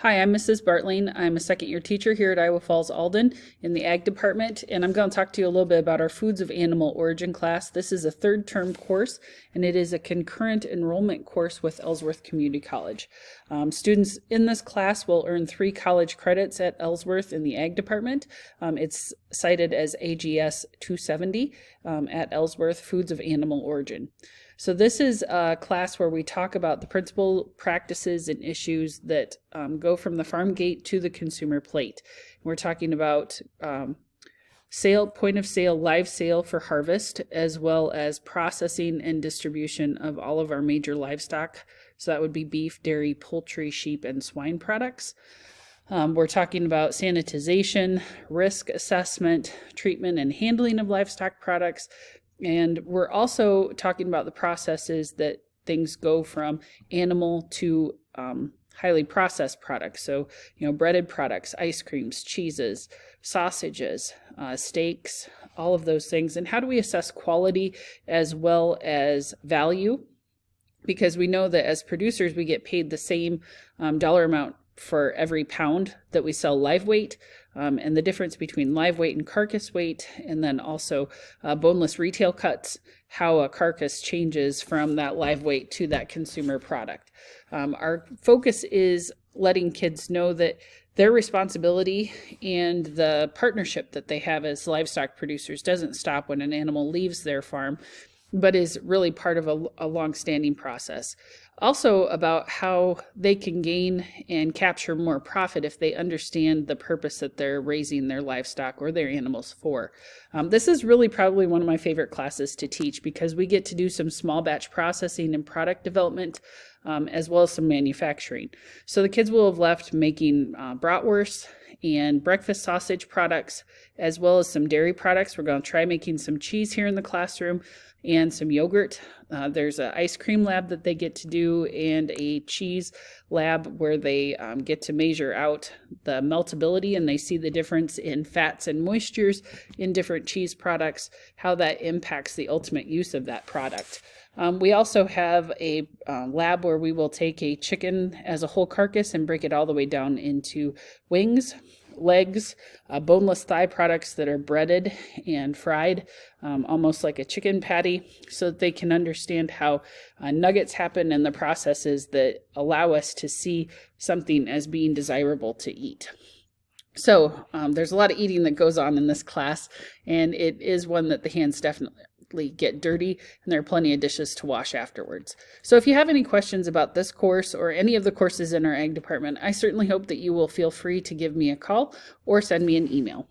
Hi, I'm Mrs. Bartling. I'm a second year teacher here at Iowa Falls Alden in the Ag Department, and I'm going to talk to you a little bit about our Foods of Animal Origin class. This is a third term course, and it is a concurrent enrollment course with Ellsworth Community College. Students in this class will earn 3 college credits at Ellsworth in the Ag Department. It's cited as AGS 270 at Ellsworth, Foods of Animal Origin. So this is a class where we talk about the principal practices and issues that go from the farm gate to the consumer plate. We're talking about point of sale, live sale for harvest, as well as processing and distribution of all of our major livestock. So that would be beef, dairy, poultry, sheep, and swine products. We're talking about sanitization, risk assessment, treatment and handling of livestock products. And we're also talking about the processes that things go from animal to highly processed products. So, breaded products, ice creams, cheeses, sausages, steaks, all of those things. And how do we assess quality as well as value? Because we know that as producers, we get paid the same dollar amount for every pound that we sell live weight, and the difference between live weight and carcass weight, and then also boneless retail cuts, how a carcass changes from that live weight to that consumer product. Our focus is letting kids know that their responsibility and the partnership that they have as livestock producers doesn't stop when an animal leaves their farm, but is really part of a long-standing process. Also about how they can gain and capture more profit if they understand the purpose that they're raising their livestock or their animals for. This is really probably one of my favorite classes to teach because we get to do some small batch processing and product development, as well as some manufacturing. So the kids will have left making bratwurst and breakfast sausage products, as well as some dairy products. We're going to try making some cheese here in the classroom and some yogurt. There's an ice cream lab that they get to do and a cheese lab where they get to measure out the meltability and they see the difference in fats and moistures in different cheese products, how that impacts the ultimate use of that product. We also have a lab where we will take a chicken as a whole carcass and break it all the way down into wings, legs, boneless thigh products that are breaded and fried, almost like a chicken patty, so that they can understand how nuggets happen and the processes that allow us to see something as being desirable to eat. So there's a lot of eating that goes on in this class, and it is one that the hands definitely get dirty, and there are plenty of dishes to wash afterwards. So if you have any questions about this course or any of the courses in our Ag department, I certainly hope that you will feel free to give me a call or send me an email.